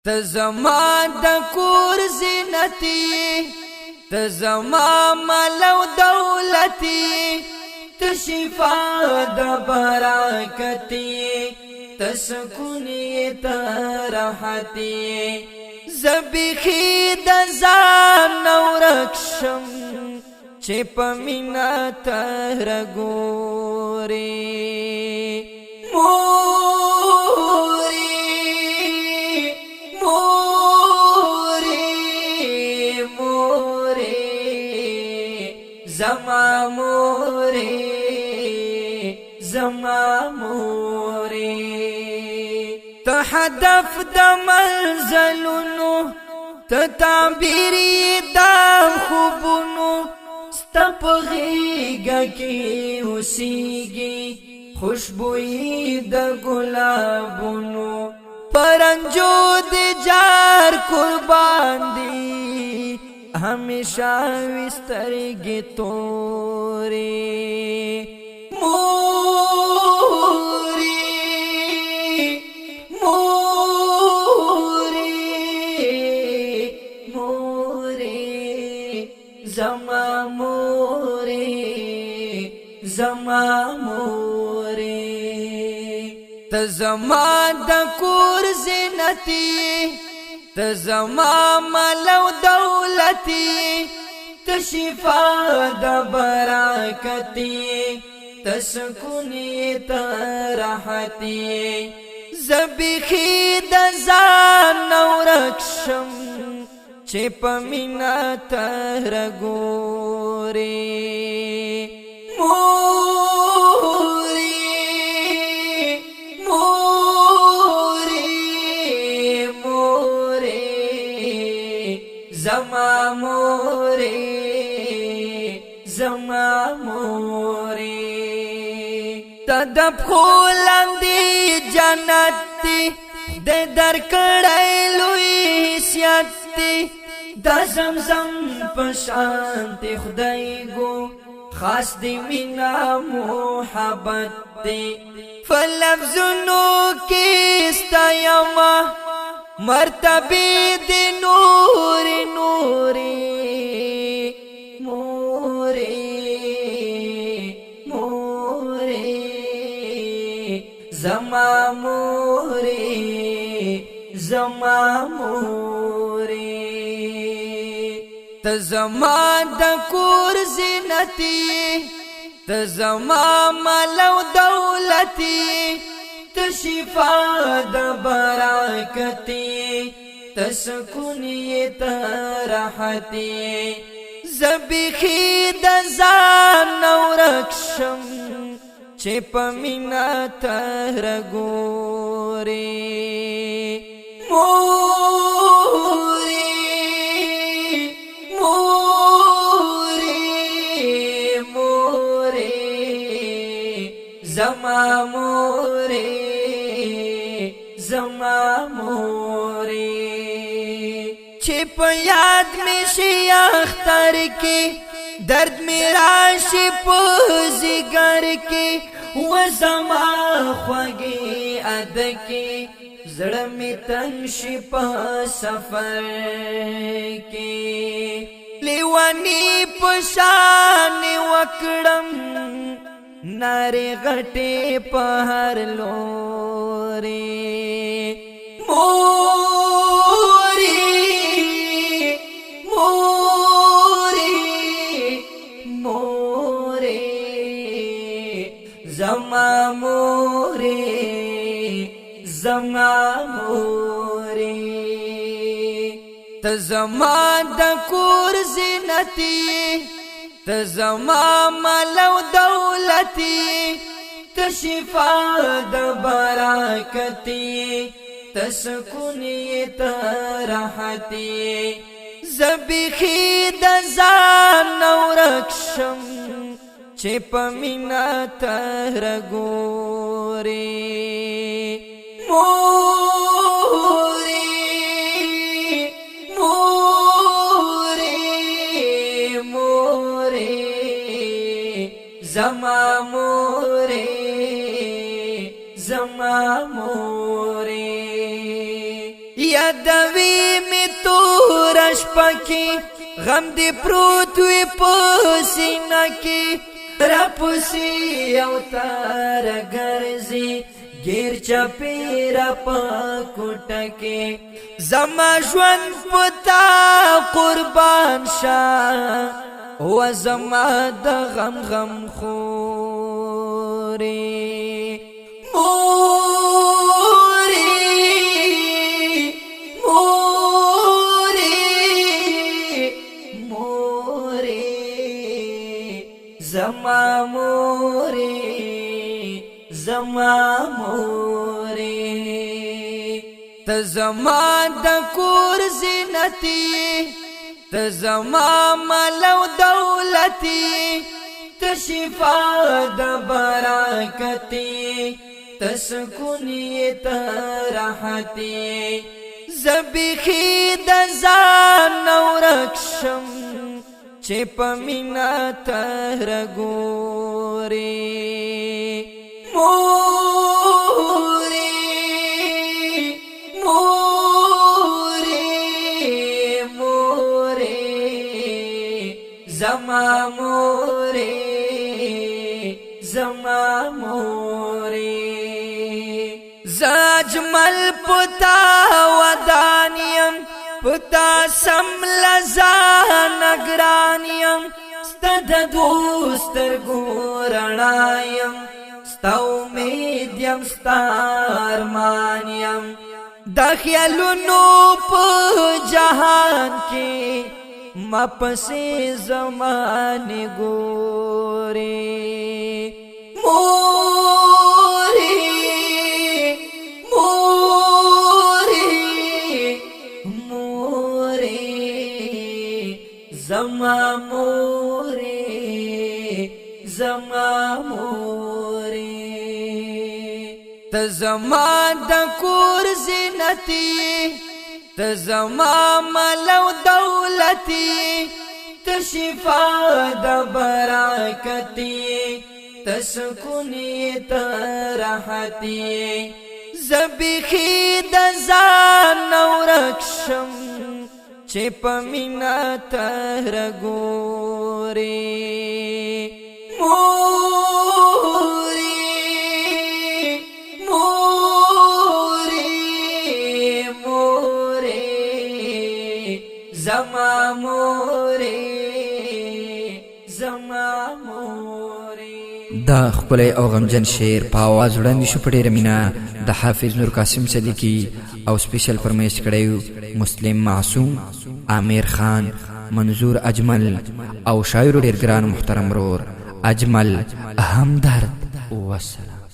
ته زما د کور زینتی، ته زما مال او دولتی، ته شفا د برکتی، ته سکون ته راحتی، زبیخی د ځان ورکشم چې په مینا ته رګوري زما موري ته هدف د منزلونو، ته تعبیری د خوبونو، ستا په غېږه کې اوسېږي خوشبویي د ګلابونو، پرنجو د جار قربان دی همیشه وي سترګې تورې زما مورې ته زما د کور زینتی، ته زما مال او دولتی، ته شفا د برکتی، ته سکون ته راحتی، زبیخی د ځان ورکشم چې په مینا ته رګوري زما موري ته د پښو لاندې جنت دی، د درکړی لوی حیثیت دی، د زمزم په شانتې خدای ګو خاص دی مینا محبت دی، فلفظونو کې ستایمه مرتبه دی نوري نوري زما موري ته زما د کور زینتی، ته زما مال او دولتی، ته شفا د برکتی، ته سکون ته راحتی، زبیخی د ځان ورکشم چې په مینا ته رګوري زما موري چې په یاد می شي اختر کې، درد می راشي په زیګر کې، و زما خوږې اد کې زړه می تنګ شي په سفر کې، لیوانی په شان وکړم نارې غټې په هر لوري زما موري ته زما د کور زینتی، ته زما مال او دولتی، ته شفا د برکتی، ته سکون ته راحتی، زبیخی د ځان ورکشم چې په مینا ته رګوري زما موري یا یادوی می تورش پکی غم دی پروت وی پسینا کی را پسی او تار گرزی گیر چپی را پاکوٹا کی زما ژوند پتا قربان شا و زما د غم غم خوری زما موری زما موری ته زما د کور زینتی ته زما مال او دولتی ته شفا د برکتی ته سکونی ته راحتی زبیخی د ځان ورکشم چې پمینا تر ګوري موري موري موري زما موري زما موري زاجمل پتا ودانیم پتا سملزان اگرانیم ستا د دوستر گورنایم ستا امیدیم ستا ارمانیم دا خیالونو پا جہان کی ما پسی زمانی گوری موری زما موری زما موری ته زما د کور زینتی ته زما مال او دولتی ته شفا د برکتی ته سکونی ته راحتی زبیخی د ځان ورکشم چې پمینا تر ګوري موري موري موري زما موري زما موري دا خپل او غمجن شعر په आवाज وړاندې شو په ډېره مینه د حافظ نور قاسم صدیقی او سپیشل فرمایش کړیو مسلم معصوم عامر خان منظور اجمل او شاعر ډېر ګران محترم رور اجمل همدرد والسلام.